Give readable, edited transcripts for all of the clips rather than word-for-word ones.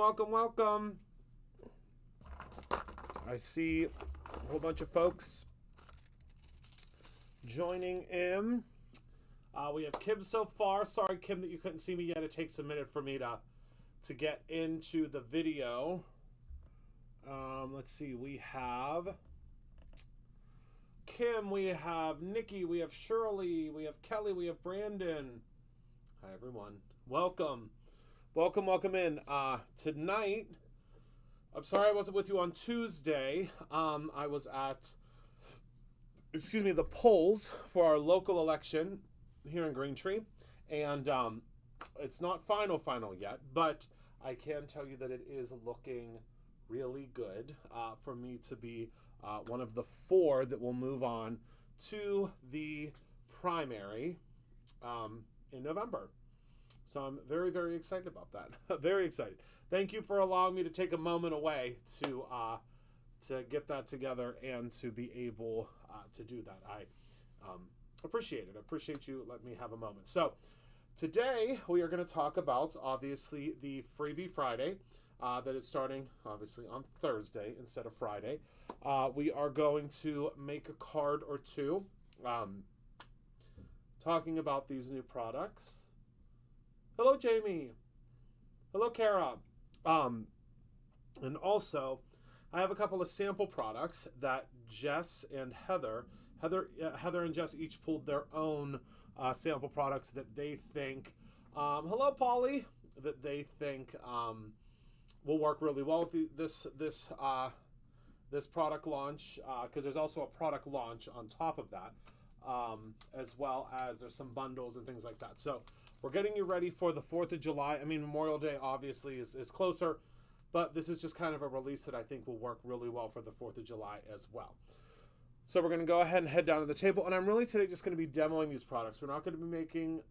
welcome, welcome. I see a whole bunch of folks joining in. We have Kim so far. Sorry, Kim, that you couldn't see me yet. It takes a minute for me to get into the video. Let's see. We have Kim, we have Nikki, we have Shirley, we have Kelly, we have Brandon. Hi, everyone. Welcome. Welcome, welcome in. Tonight, I'm sorry I wasn't with you on Tuesday. I was at, the polls for our local election here in Greentree. And it's not final yet, but I can tell you that it is looking really good for me to be one of the 4 that will move on to the primary in November. So I'm very, very excited about that. Very excited. Thank you for allowing me to take a moment away to get that together and to be able to do that. I appreciate it. I appreciate you letting me have a moment. So today we are going to talk about, obviously, the Freebie Friday that is starting, obviously, on Thursday instead of Friday. We are going to make a card or two talking about these new products. Hello, Jamie. Hello, Kara. And also, I have a couple of sample products that Jess and Heather and Jess each pulled their own sample products that they think, hello, Polly, that they think will work really well with this product launch, because there's also a product launch on top of that, as well as there's some bundles and things like that. So we're getting you ready for the 4th of July. I mean, Memorial Day obviously is closer, but this is just kind of a release that I think will work really well for the 4th of July as well. So we're going to go ahead and head down to the table, and I'm really today just going to be demoing these products. We're not going to be making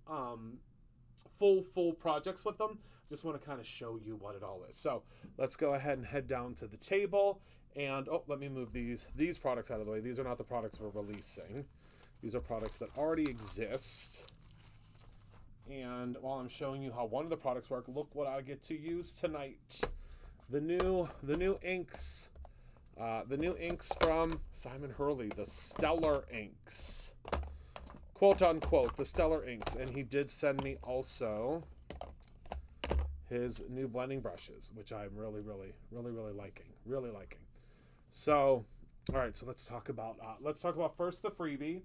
full projects with them. Just want to kind of show you what it all is. So let's go ahead and head down to the table. And let me move these products out of the way. These are not the products we're releasing. These are products that already exist. And while I'm showing you how one of the products work, look what I get to use tonight. The new inks. The new inks from Simon Hurley, the Stellar Inks. Quote unquote, the Stellar Inks. And he did send me also his new blending brushes, which I'm really liking. Really liking. So, all right, so let's talk about first the freebie.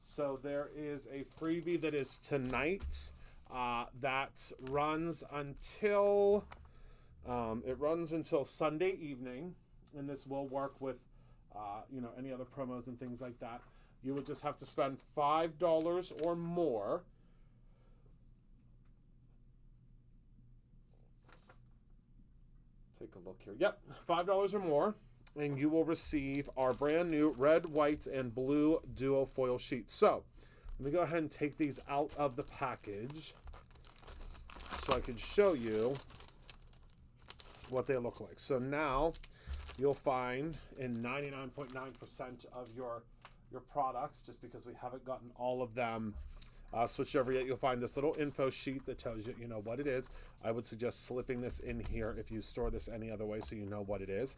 So there is a freebie that is tonight that runs until Sunday evening, and this will work with any other promos and things like that. You would just have to spend $5 or more. Take a look here. Yep, $5 or more. And you will receive our brand new red, white, and blue duo foil sheets. So let me go ahead and take these out of the package so I can show you what they look like. So now you'll find in 99.9% of your products, just because we haven't gotten all of them switched over yet, you'll find this little info sheet that tells you, what it is. I would suggest slipping this in here if you store this any other way so you know what it is.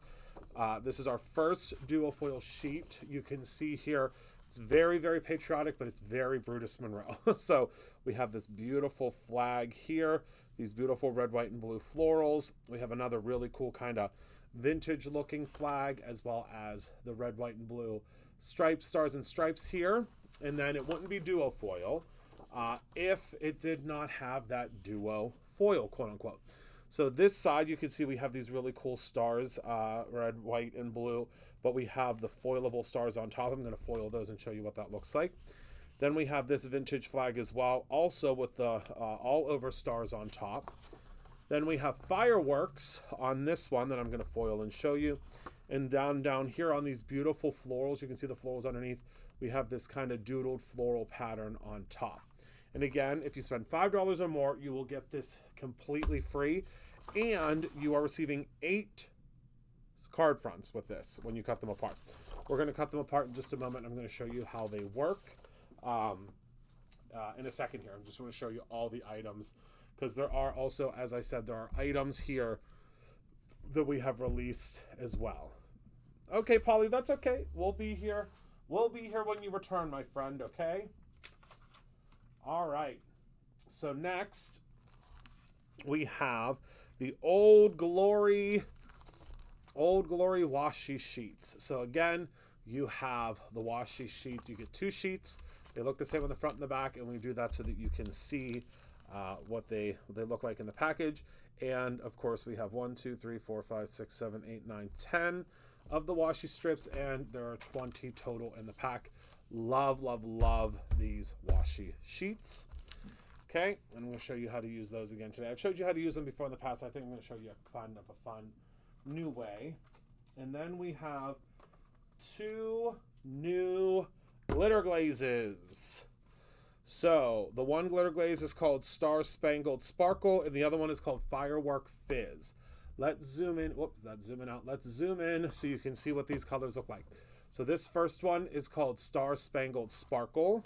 This is our first duo foil sheet. You can see here, it's very, very patriotic, but it's very Brutus Monroe. So we have this beautiful flag here, these beautiful red, white, and blue florals. We have another really cool kind of vintage looking flag, as well as the red, white, and blue stripes, stars and stripes here. And then it wouldn't be duo foil if it did not have that duo foil, quote unquote. So this side, you can see we have these really cool stars, red, white, and blue, but we have the foilable stars on top. I'm going to foil those and show you what that looks like. Then we have this vintage flag as well, also with the all over stars on top. Then we have fireworks on this one that I'm going to foil and show you. And down here on these beautiful florals, you can see the florals underneath. We have this kind of doodled floral pattern on top. And again, if you spend $5 or more, you will get this completely free. And you are receiving 8 card fronts with this when you cut them apart. We're going to cut them apart in just a moment. I'm going to show you how they work in a second here. I'm just going to show you all the items, because there are also, as I said, there are items here that we have released as well. Okay, Polly, that's okay. We'll be here. We'll be here when you return, my friend, okay? All right. So next, we have the Old Glory washi sheets. So again, you have the washi sheet. You get 2 sheets. They look the same on the front and the back, and we do that so that you can see what they look like in the package. And of course, we have 1, 2, 3, 4, 5, 6, 7, 8, 9, 10 of the washi strips, and there are 20 total in the pack. Love, love, love these washi sheets. Okay, and I'm going to show you how to use those again today. I've showed you how to use them before in the past. I think I'm going to show you kind of a fun new way. And then we have 2 new glitter glazes. So the one glitter glaze is called Star Spangled Sparkle, and the other one is called Firework Fizz. Let's zoom in. Whoops, that's zooming out. Let's zoom in so you can see what these colors look like. So this first one is called Star Spangled Sparkle.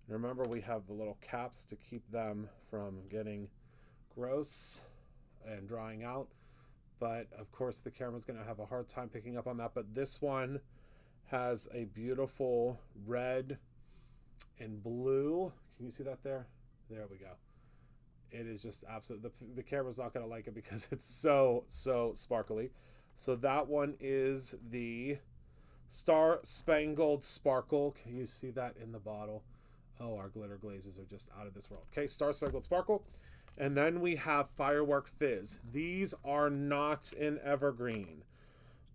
And remember, we have the little caps to keep them from getting gross and drying out. But of course, the camera's going to have a hard time picking up on that. But this one has a beautiful red and blue. Can you see that there? There we go. It is just absolutely, the camera's not going to like it because it's so sparkly. So that one is the Star Spangled Sparkle. Can you see that in the bottle? Oh, our glitter glazes are just out of this world. Okay, Star Spangled Sparkle. And then we have Firework Fizz. These are not in evergreen.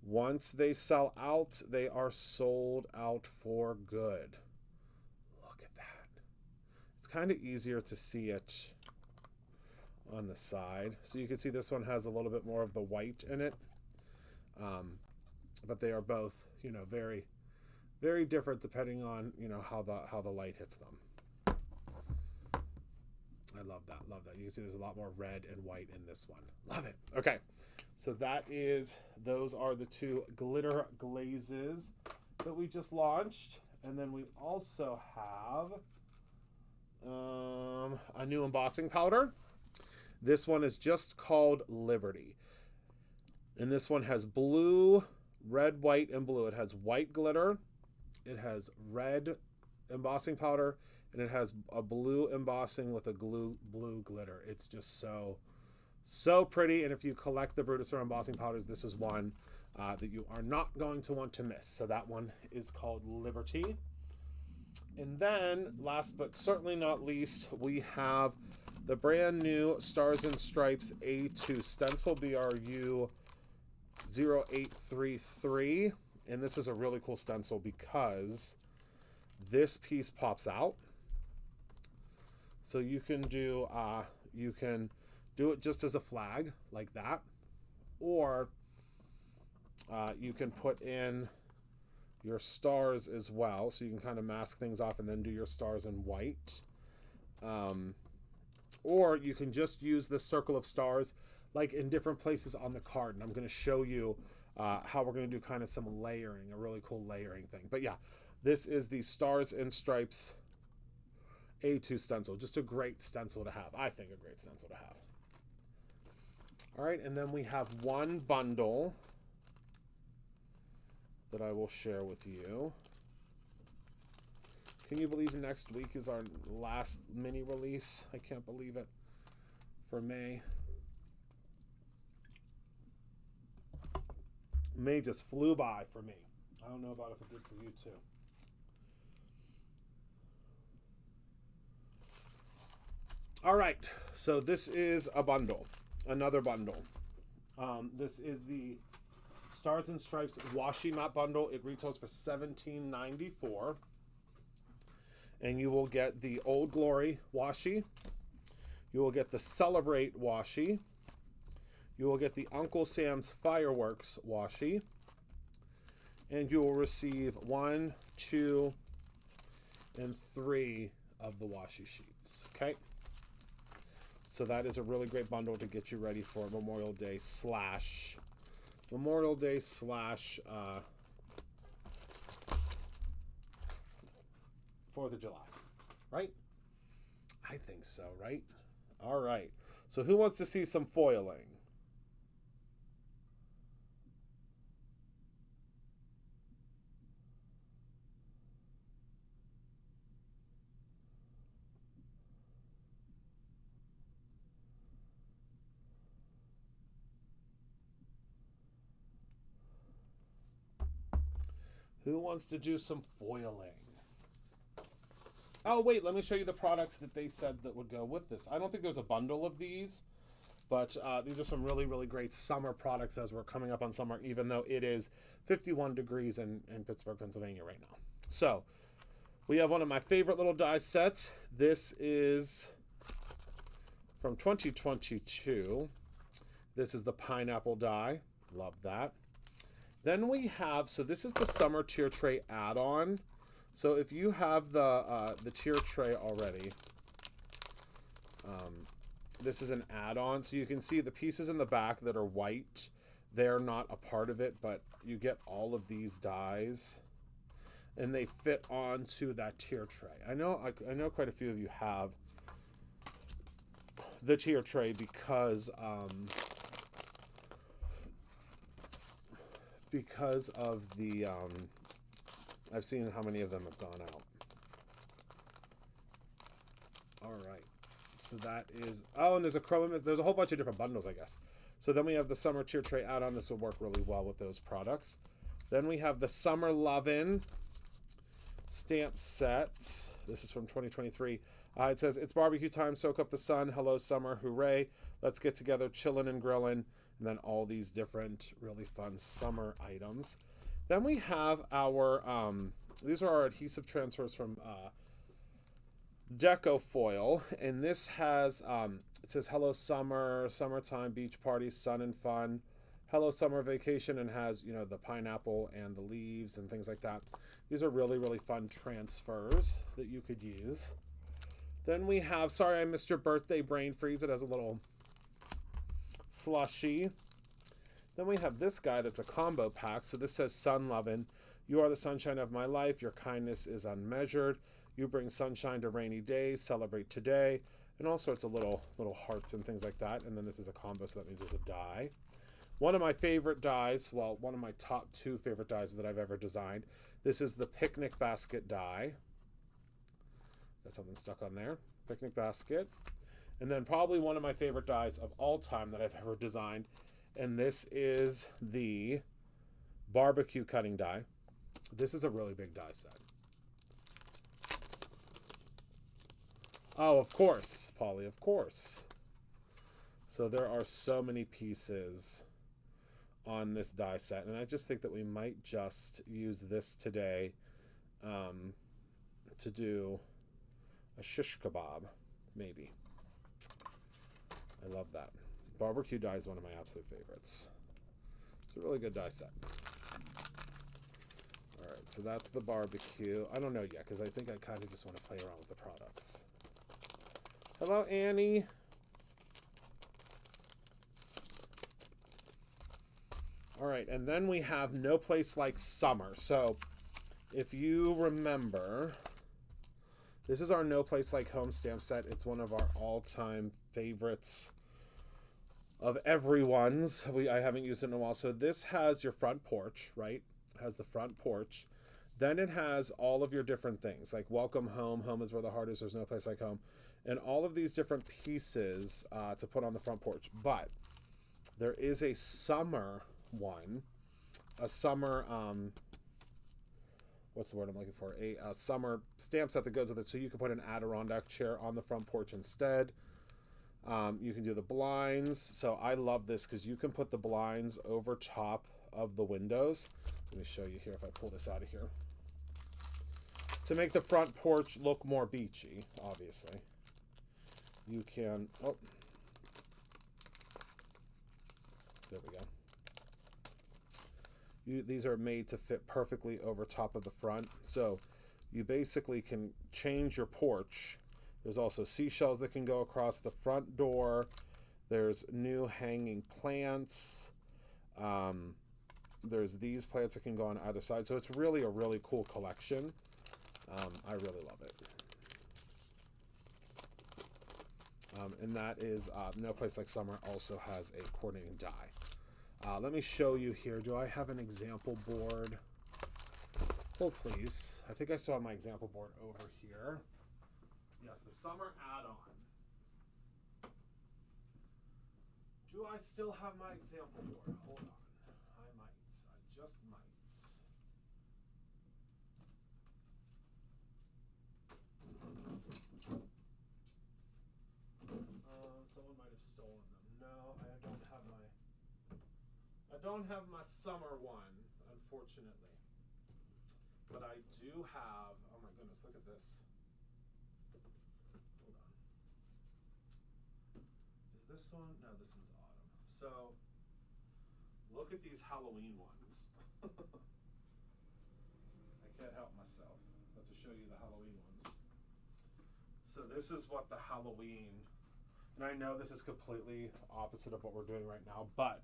Once they sell out, they are sold out for good. Look at that. It's kind of easier to see it on the side. So you can see this one has a little bit more of the white in it. But they are both, you know, very, very different depending on, you know, how the light hits them. I love that. Love that. You can see there's a lot more red and white in this one. Love it. Okay. So those are the 2 glitter glazes that we just launched. And then we also have a new embossing powder. This one is just called Liberty. And this one has blue, red, white, and blue. It has white glitter. It has red embossing powder. And it has a blue embossing with a blue glitter. It's just so pretty. And if you collect the Brutus or embossing powders, this is one that you are not going to want to miss. So that one is called Liberty. And then, last but certainly not least, we have the brand new Stars and Stripes A2 stencil, BRU 0833. And this is a really cool stencil because this piece pops out. So you can do it just as a flag like that, or you can put in your stars as well, so you can kind of mask things off and then do your stars in white. Or you can just use this circle of stars like in different places on the card, and I'm going to show you how we're going to do kind of some layering, a really cool layering thing. But yeah, this is the Stars and Stripes A2 stencil. Just a great stencil to have. I think a great stencil to have. All right, and then we have one bundle that I will share with you. Can you believe next week is our last mini release? I can't believe it. For May. May just flew by for me. I don't know about if it did for you too. All right, so this is a bundle, another bundle. This is the Stars and Stripes Washi Mat Bundle. It retails for $17.94. And you will get the Old Glory washi. You will get the Celebrate washi. You will get the Uncle Sam's Fireworks washi. And you will receive 1, 2, and 3 of the washi sheets, okay? So that is a really great bundle to get you ready for Memorial Day slash 4th of July, right? I think so, right? All right. So who wants to see some foiling? Who wants to do some foiling? Oh, wait, let me show you the products that they said that would go with this. I don't think there's a bundle of these, but these are some really, really great summer products as we're coming up on summer, even though it is 51 degrees in Pittsburgh, Pennsylvania right now. So we have one of my favorite little die sets. This is from 2022. This is the pineapple die. Love that. Then we have, so this is the summer tier tray add-on. So if you have the tier tray already, this is an add-on. So you can see the pieces in the back that are white. They're not a part of it, but you get all of these dies, and they fit onto that tier tray. I know quite a few of you have the tier tray because of the I've seen how many of them have gone out. All right, so that is, oh, and there's a whole bunch of different bundles, I guess. So then we have the summer tier tray add-on. This will work really well with those products. Then we have the Summer Lovin' stamp set. This is from 2023. It says, it's barbecue time, soak up the sun, hello summer, hooray, let's get together, chillin' and grillin', and then all these different really fun summer items. Then we have our, these are our adhesive transfers from Deco Foil, and this has, it says hello summer, summertime, beach party, sun and fun, hello summer vacation, and has, you know, the pineapple and the leaves and things like that. These are really, really fun transfers that you could use. Then we have, sorry I missed your birthday brain freeze. It has a little slushy. Then we have this guy that's a combo pack. So this says Sun Lovin'. You are the sunshine of my life. Your kindness is unmeasured. You bring sunshine to rainy days. Celebrate today. And all sorts of little hearts and things like that. And then this is a combo, so that means there's a die. One of my favorite dies, well, one of my top 2 favorite dies that I've ever designed. This is the picnic basket die. Got something stuck on there. Picnic basket. And then probably one of my favorite dies of all time that I've ever designed. And this is the barbecue cutting die. This is a really big die set. Oh, of course, Polly, of course. So there are so many pieces on this die set. And I just think that we might just use this today to do a shish kebab, maybe. I love that. Barbecue die is one of my absolute favorites. It's a really good die set. All right, so that's the barbecue. I don't know yet, because I think I kind of just want to play around with the products. Hello, Annie. All right, and then we have No Place Like Summer. So if you remember, this is our No Place Like Home stamp set. It's one of our all-time favorites of everyone's. I haven't used it in a while. So this has your front porch, right? It has the front porch. Then it has all of your different things, like welcome home. Home is where the heart is. There's no place like home. And all of these different pieces to put on the front porch. But there is a summer one. A summer, what's the word I'm looking for? A summer stamp set that goes with it. So you can put an Adirondack chair on the front porch instead. You can do the blinds. So I love this because you can put the blinds over top of the windows. Let me show you here if I pull this out of here. To make the front porch look more beachy, obviously. You can, oh, there we go. These are made to fit perfectly over top of the front. So you basically can change your porch. There's also seashells that can go across the front door. There's new hanging plants. There's these plants that can go on either side. So it's really a really cool collection. I really love it. And that is No Place Like Summer also has a coordinating die. Let me show you here. Do I have an example board? Hold please. I think I saw my example board over here. Yes, the summer add-on. Do I still have my example board? Hold on. I might. I just might. I don't have my summer one, unfortunately. But I do have, oh my goodness, look at this. Hold on. Is this one? No, this one's autumn. So, look at these Halloween ones. I can't help myself but to show you the Halloween ones. So this is what the Halloween, and I know this is completely opposite of what we're doing right now, but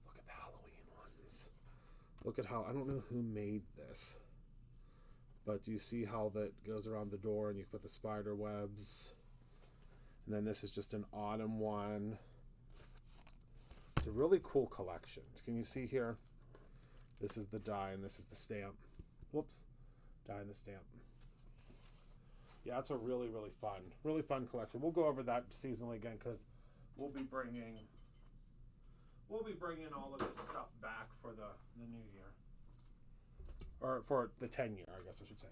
look at the Halloween ones. Look at how, I don't know who made this, but do you see how that goes around the door and you put the spider webs? And then this is just an autumn one. It's a really cool collection. Can you see here? This is the die and this is the stamp. Whoops. Die and the stamp. Yeah, it's a really, really fun collection. We'll go over that seasonally again because we'll be bringing all of this stuff back for the new year. Or for the 10 year, I guess I should say.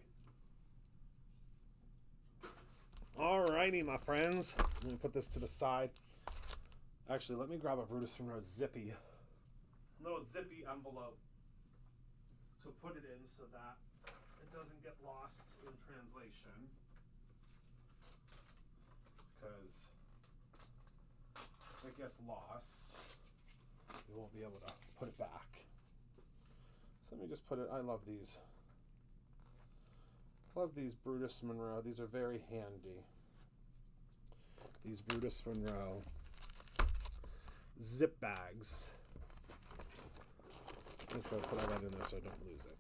Alrighty, my friends. I'm going to put this to the side. Actually, let me grab a Brutus Monroe little zippy envelope to put it in so that it doesn't get lost in translation. Because if it gets lost, you won't be able to put it back. So let me just put it, I love these. Love these Brutus Monroe. These are very handy. These Brutus Monroe zip bags. Make sure I put all that in there so I don't lose it.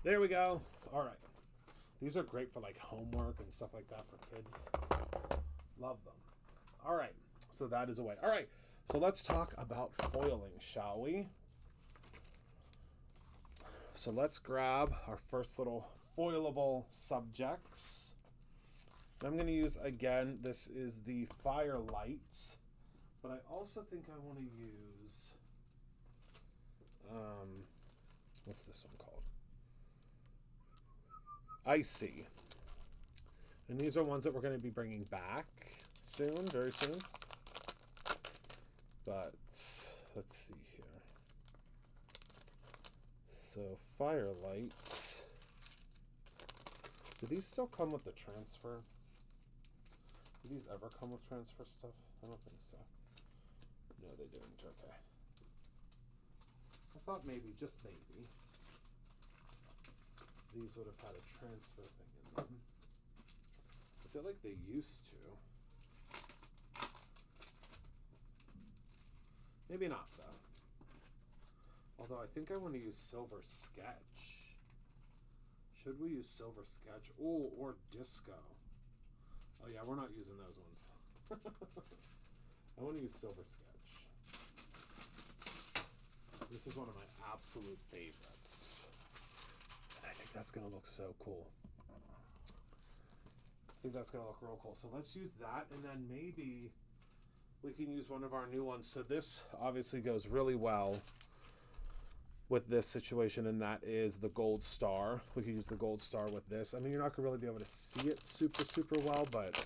There we go. All right. These are great for like homework and stuff like that for kids. Love them. All right. So that is away. All right. So let's talk about foiling, shall we? So let's grab our first little foilable subjects. I'm going to use, again, this is the Firelight, but I also think I want to use, what's this one called? Icy. And these are ones that we're going to be bringing back soon, very soon. But let's see here. So Firelight. Do these still come with the transfer? Do these ever come with transfer stuff? I don't think so. No, they didn't. Okay. I thought maybe, just maybe, these would have had a transfer thing in them. I feel like they used to. Maybe not, though. Although I think I want to use Silver Sketch. Should we use Silver Sketch? Oh, or Disco. Oh yeah, we're not using those ones. I want to use Silver Sketch. This is one of my absolute favorites. I think that's going to look so cool. I think that's going to look real cool. So let's use that, and then maybe we can use one of our new ones. So this obviously goes really well with this situation, and that is the Gold Star. We could use the Gold Star with this. I mean, you're not going to really be able to see it super well, but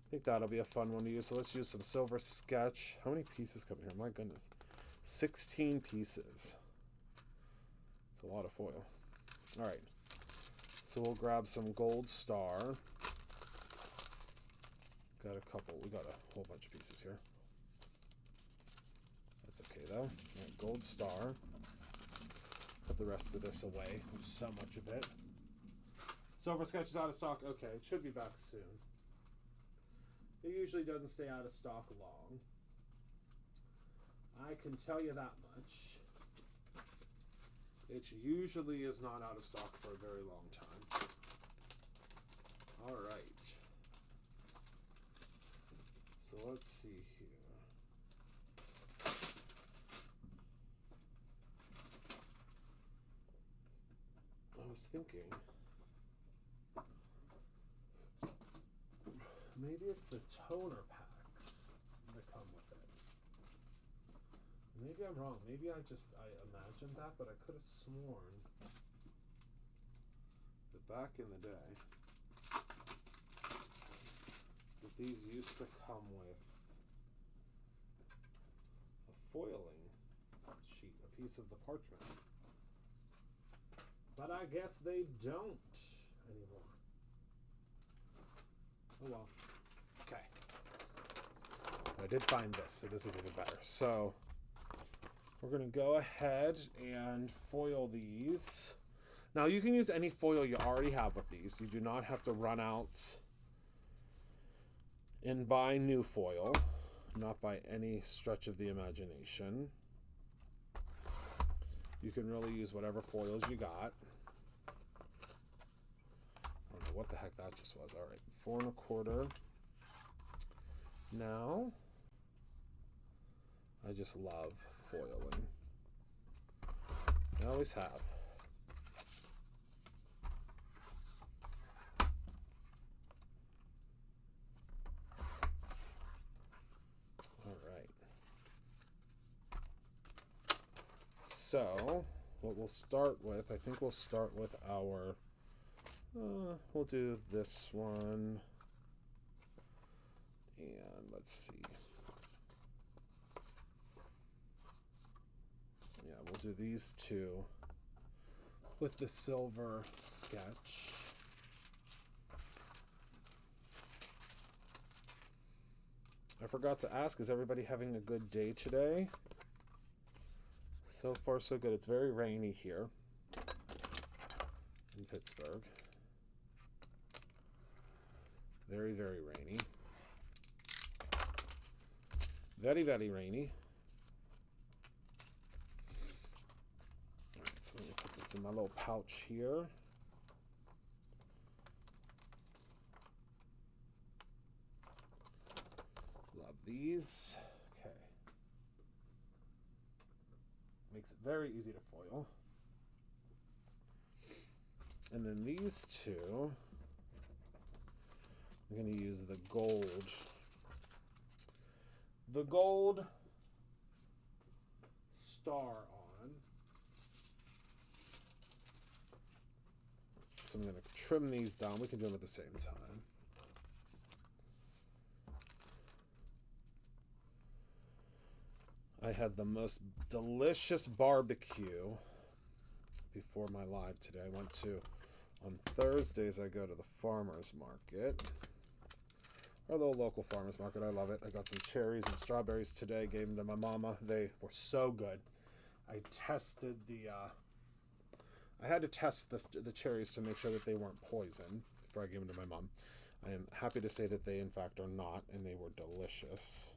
I think that'll be a fun one to use. So let's use some Silver Sketch. How many pieces come here? My goodness. 16 pieces. It's a lot of foil. All right. So we'll grab some Gold Star. Got a couple. We got a whole bunch of pieces here. That's okay though. All right, Gold Star. Put the rest of this away. There's so much of it. Silver Sketch is out of stock. Okay, it should be back soon. It usually doesn't stay out of stock long. I can tell you that much. It usually is not out of stock for a very long time. All right. So let's see here. I was thinking maybe it's the toner packs that come with it. Maybe I'm wrong. Maybe I imagined that, but I could have sworn that back in the day that these used to come with foiling sheet, a piece of the parchment. But I guess they don't anymore. Oh well. Okay. I did find this, so this is even better. So we're going to go ahead and foil these. Now you can use any foil you already have with these. You do not have to run out and buy new foil. Not by any stretch of the imagination. You can really use whatever foils you got. I don't know what the heck that just was. All right, 4 1/4. Now, I just love foiling. I always have. All right. So, what we'll start with, I think we'll start with our, we'll do this one. And let's see. Yeah, we'll do these two with the silver sketch. I forgot to ask, is everybody having a good day today? So far, so good. It's very rainy here in Pittsburgh. Very, very rainy. Very, very rainy. All right, so let me put this in my little pouch here. Love these. Okay. Makes it very easy to foil. And then these two, I'm going to use the gold star on. So I'm going to trim these down. We can do them at the same time. I had the most delicious barbecue before my live today. I went to, on Thursdays, I go to the farmer's market. Our little local farmer's market. I love it. I got some cherries and strawberries today. Gave them to my mama. They were so good. I tested I had to test the cherries to make sure that they weren't poison before I gave them to my mom. I am happy to say that they, in fact, are not, and they were delicious.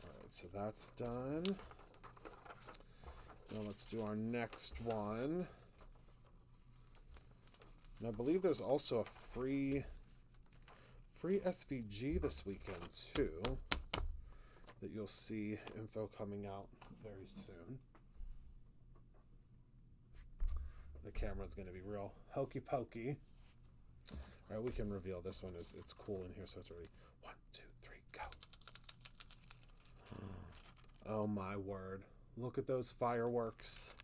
All right, so that's done. Now let's do our next one. And I believe there's also a free SVG this weekend too, that you'll see info coming out very soon. The camera's going to be real hokey pokey. All right, we can reveal this one. It's cool in here, so it's already 1, 2, 3, go. Oh my word! Look at those fireworks.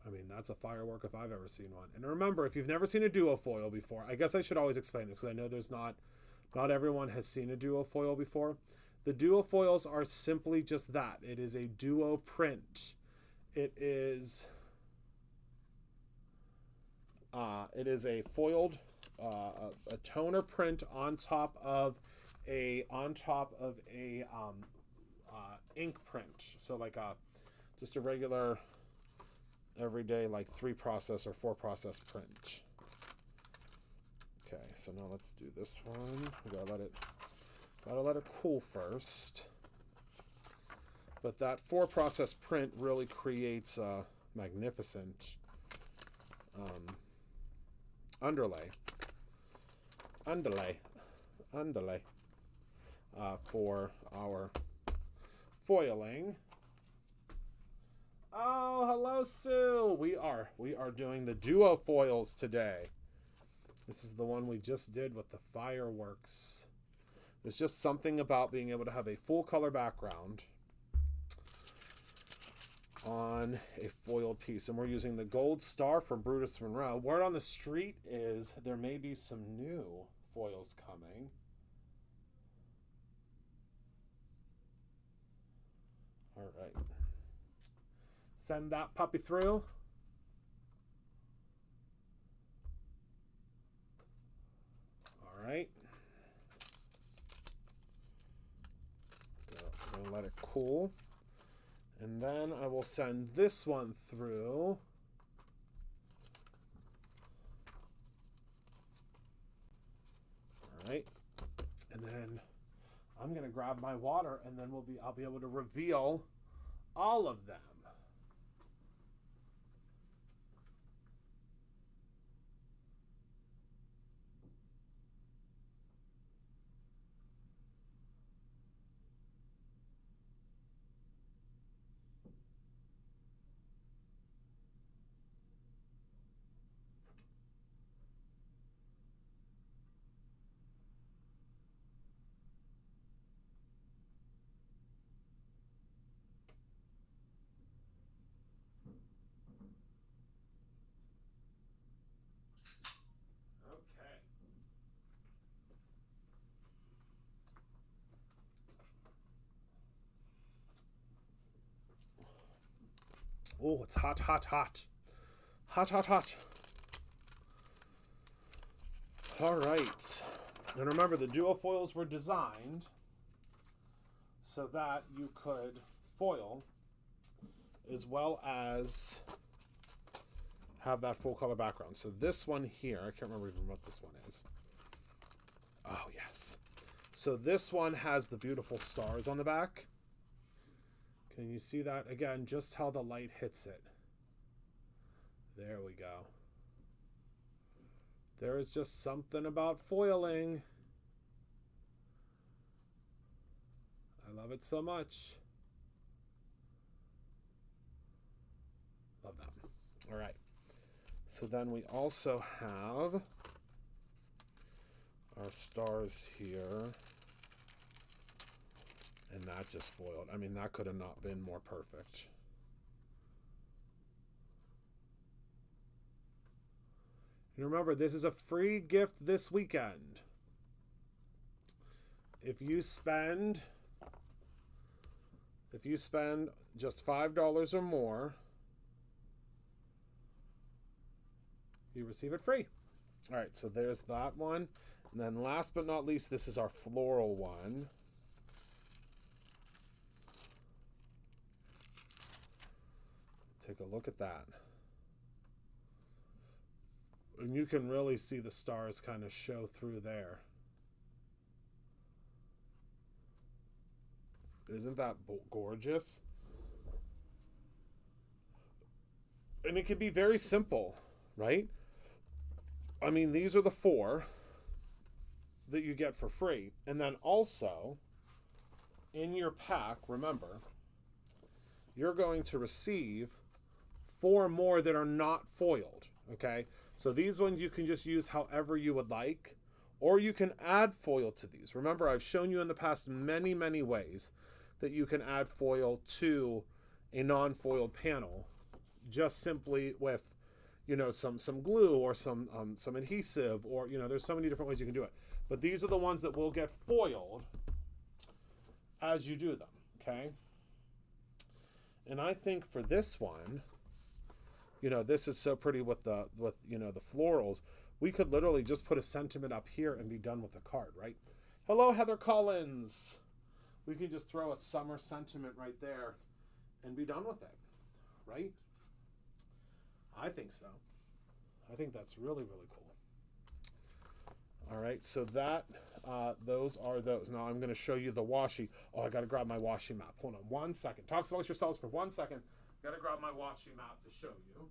I mean, that's a firework if I've ever seen one. And remember, if you've never seen a duofoil before, I guess I should always explain this because I know there's not everyone has seen a duofoil before. The duofoils are simply just that. It is a duo print. It is a foiled a toner print on top of a ink print. So like just a regular everyday like 3-process or 4-process print. Okay, so now let's do this one. We gotta let it cool first. But that 4-process print really creates a magnificent underlay for our foiling. Oh, hello, Sue. We are doing the duo foils today. This is the one we just did with the fireworks. There's just something about being able to have a full color background on a foiled piece. And we're using the gold star from Brutus Monroe. Word on the street is there may be some new foils coming. All right. Send that puppy through. All right. I'm going to let it cool. And then I will send this one through. All right. And then I'm going to grab my water, and then I'll be able to reveal all of them. Oh, it's hot, hot, hot. Hot, hot, hot. All right. And remember, the duo foils were designed so that you could foil as well as have that full color background. So this one here, I can't remember even what this one is. Oh, yes. So this one has the beautiful stars on the back. Can you see that? Again, just how the light hits it. There we go. There is just something about foiling. I love it so much. Love that. All right. So then we also have our stars here. And that just foiled. I mean, that could have not been more perfect. And remember, this is a free gift this weekend. If you spend just $5 or more, you receive it free. All right, so there's that one. And then last but not least, this is our floral one. Take a look at that. And you can really see the stars kind of show through there. Isn't that gorgeous? And it can be very simple, right? I mean, these are the 4 that you get for free. And then also, in your pack, remember, you're going to receive 4 more that are not foiled, okay? So these ones you can just use however you would like, or you can add foil to these. Remember, I've shown you in the past many, many ways that you can add foil to a non-foiled panel, just simply with, you know, some glue or some adhesive, or, you know, there's so many different ways you can do it. But these are the ones that will get foiled as you do them, okay? And I think for this one, you know, this is so pretty with you know, the florals. We could literally just put a sentiment up here and be done with the card, right? Hello, Heather Collins. We can just throw a summer sentiment right there and be done with it, right? I think so. I think that's really, really cool. All right, so that, those are those. Now I'm going to show you the washi. Oh, I got to grab my washi map. Hold on 1 second. Talk amongst yourselves for 1 second. Got to grab my washi map to show you.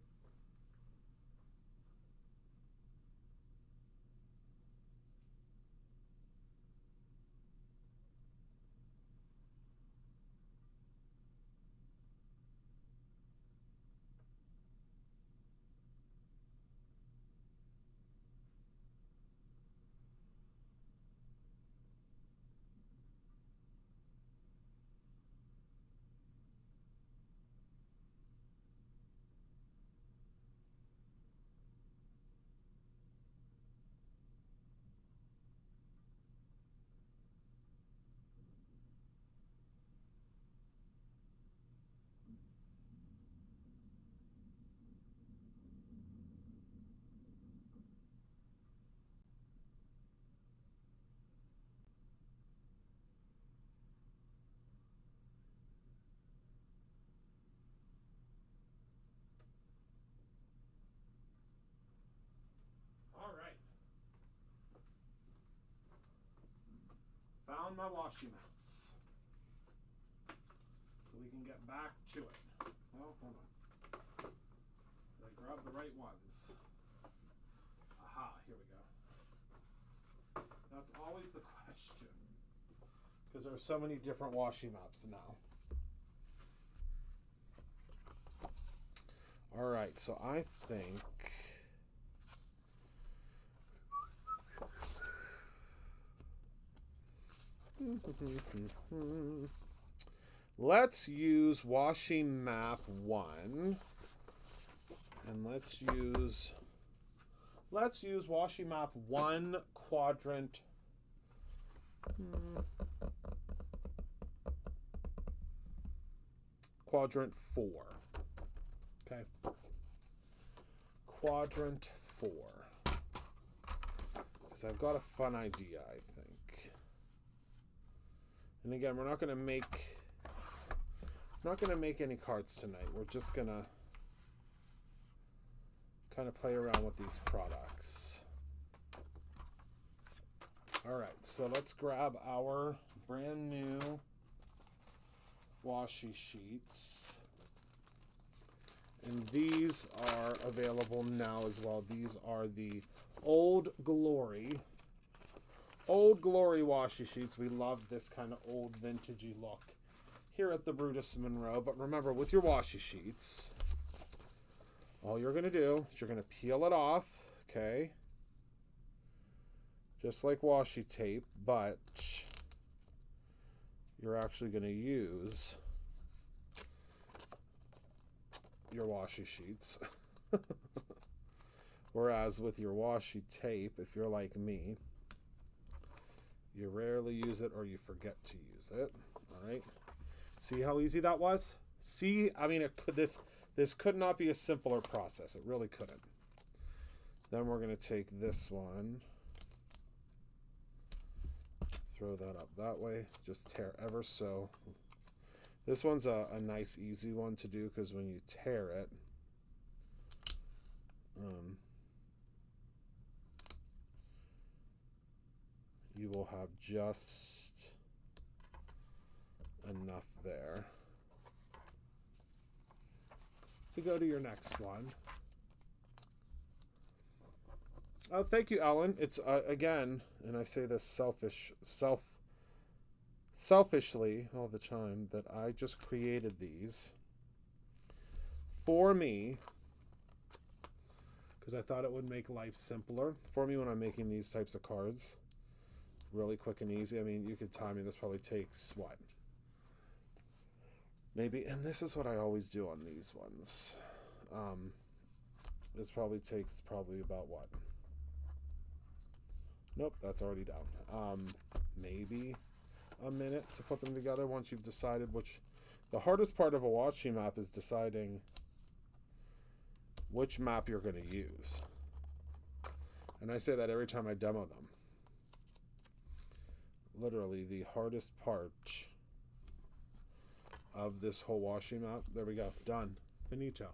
on my washi maps so we can get back to it. Oh, hold on. Did I grab the right ones? Aha, here we go. That's always the question, because there are so many different washi maps now. All right, so I think let's use washi map 1, and let's use washi map 1 quadrant quadrant 4. Okay. Quadrant 4. Because I've got a fun idea, I think. And again, we're not going to make any cards tonight. We're just going to kind of play around with these products. All right, so let's grab our brand new washi sheets. And these are available now as well. These are the Old Glory washi sheets. We love this kind of old vintagey look here at the Brutus Monroe. But remember, with your washi sheets, all you're going to do is you're going to peel it off, okay? Just like washi tape, but you're actually going to use your washi sheets. Whereas with your washi tape, if you're like me, you rarely use it or you forget to use it. All right. See how easy that was? See, I mean, this could not be a simpler process. It really couldn't. Then we're going to take this one, throw that up that way, just tear ever so. This one's a nice, easy one to do because when you tear it, you will have just enough there to go to your next one. Oh, thank you, Ellen. It's again, and I say this selfishly all the time, that I just created these for me because I thought it would make life simpler for me when I'm making these types of cards. Really quick and easy. I mean, you could time me. This probably takes what? Maybe, and this is what I always do on these ones. This probably takes about what? Nope, that's already down. Maybe a minute to put them together once you've decided which. The hardest part of a washi map is deciding which map you're going to use. And I say that every time I demo them. Literally, the hardest part of this whole washi map. There we go. Done. Finito.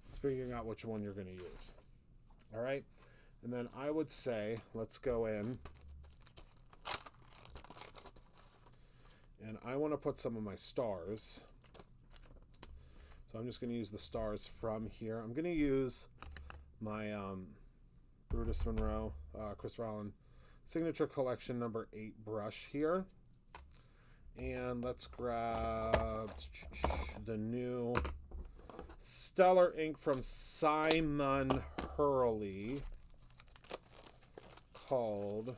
It's figuring out which one you're going to use. All right. And then I would say, let's go in. And I want to put some of my stars. So I'm just going to use the stars from here. I'm going to use my Brutus Monroe, Chris Allen Signature Collection number 8 brush here. And let's grab the new Stellar ink from Simon Hurley called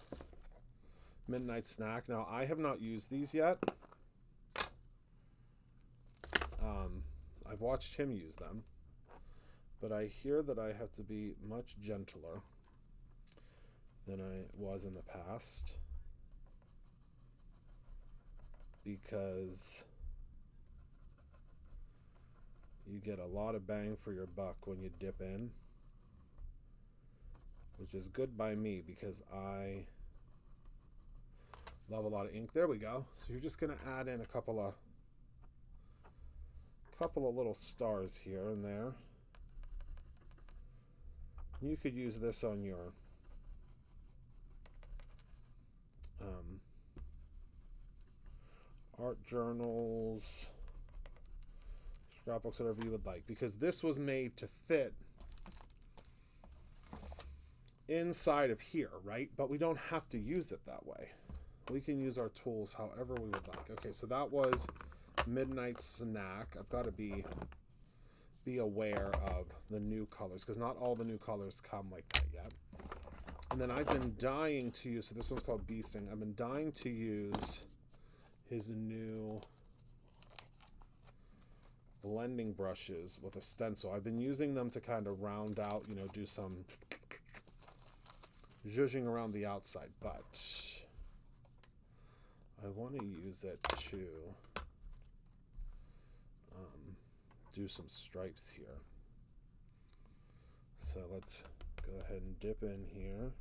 Midnight Snack. Now, I have not used these yet. I've watched him use them, but I hear that I have to be much gentler than I was in the past because you get a lot of bang for your buck when you dip in, which is good by me because I love a lot of ink. There we go. So you're just going to add in a couple of little stars here and there. You could use this on your art journals, scrapbooks, whatever you would like, because this was made to fit inside of here, right? But we don't have to use it that way. We can use our tools however we would like. Okay, so that was Midnight Snack. I've got to be aware of the new colors, because not all the new colors come like that yet. And then I've been dying to use, so this one's called Beasting. I've been dying to use his new blending brushes with a stencil. I've been using them to kind of round out, you know, do some zhuzhing around the outside, but I want to use it to do some stripes here. So let's go ahead and dip in here.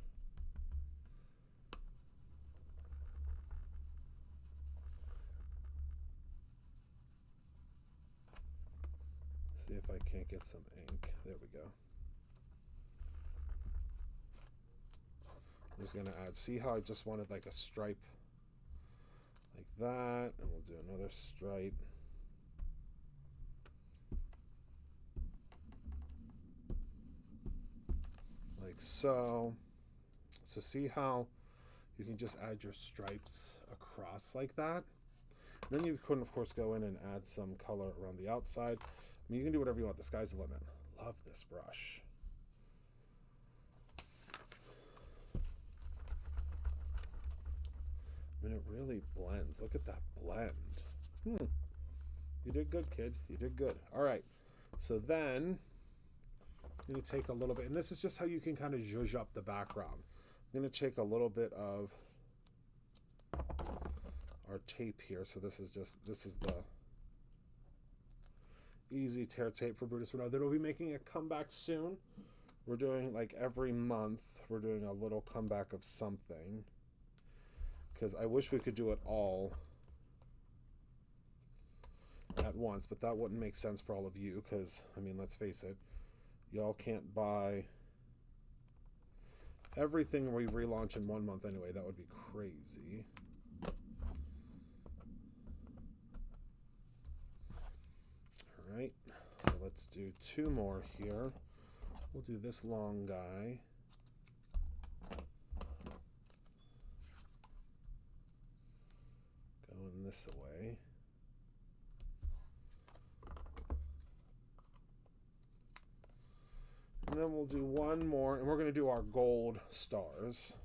See if I can't get some ink. There we go. I'm just going to add, see how I just wanted like a stripe like that, and we'll do another stripe. Like so. So see how you can just add your stripes across like that. And then you can, of course, go in and add some color around the outside. I mean, you can do whatever you want. The sky's the limit. Love this brush. I mean, it really blends. Look at that blend. You did good, kid. You did good. All right. So then I'm going to take a little bit, and this is just how you can kind of zhuzh up the background. I'm going to take a little bit of our tape here. So this is the easy tear tape for Brutus Monroe. That'll be making a comeback soon. We're doing like every month, we're doing a little comeback of something, because I wish we could do it all at once, but that wouldn't make sense for all of you, because, I mean, let's face it, y'all can't buy everything we relaunch in 1 month anyway. That would be crazy. All right, so let's do 2 more here. We'll do this long guy. Going this way. And then we'll do 1 more, and we're going to do our gold stars.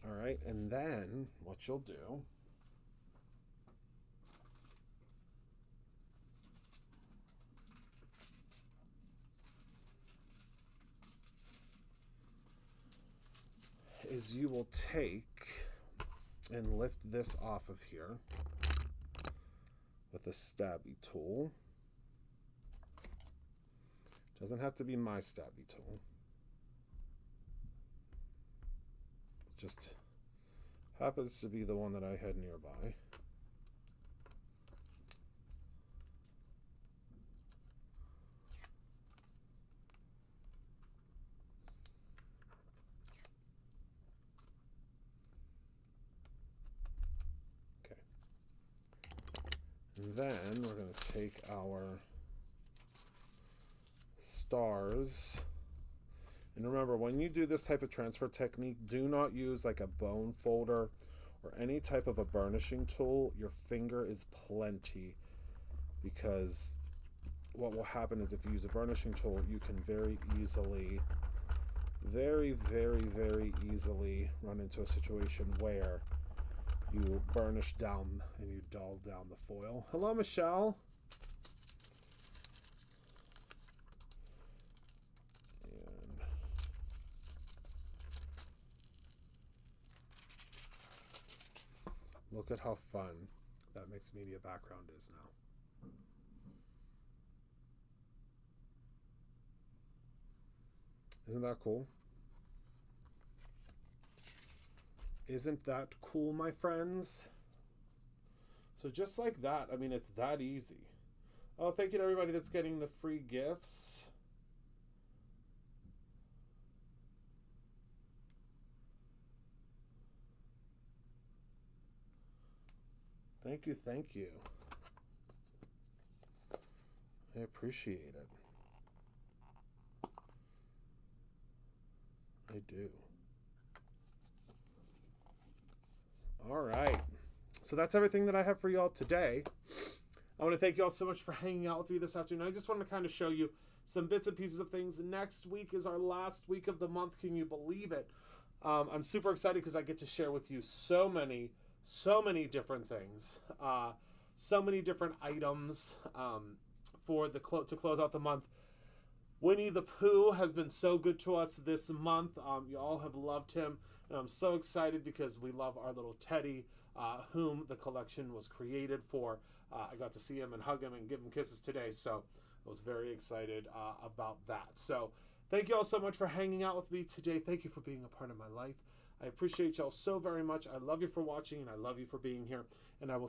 All right, and then what you'll do is you will take and lift this off of here with a stabby tool. Doesn't have to be my stabby tool. Just happens to be the one that I had nearby. Okay. And then we're going to take our stars. And remember, when you do this type of transfer technique, do not use like a bone folder or any type of a burnishing tool. Your finger is plenty, because what will happen is if you use a burnishing tool, you can very easily, very, very, very easily run into a situation where you burnish down and you dull down the foil. Hello, Michelle. Look at how fun. that mixed media background is now. Isn't that cool? Isn't that cool, my friends? So just like that, I mean, it's that easy. Oh, thank you to everybody that's getting the free gifts. Thank you, thank you. I appreciate it. I do. All right. So that's everything that I have for y'all today. I want to thank you all so much for hanging out with me this afternoon. I just want to kind of show you some bits and pieces of things. Next week is our last week of the month. Can you believe it? I'm super excited because I get to share with you so many different things, so many different items for the to close out the month. Winnie the Pooh has been so good to us this month. You all have loved him, and I'm so excited because we love our little Teddy, whom the collection was created for. I got to see him and hug him and give him kisses today, so I was very excited about that. So thank you all so much for hanging out with me today. Thank you for being a part of my life. I appreciate y'all so very much. I love you for watching, and I love you for being here, and I will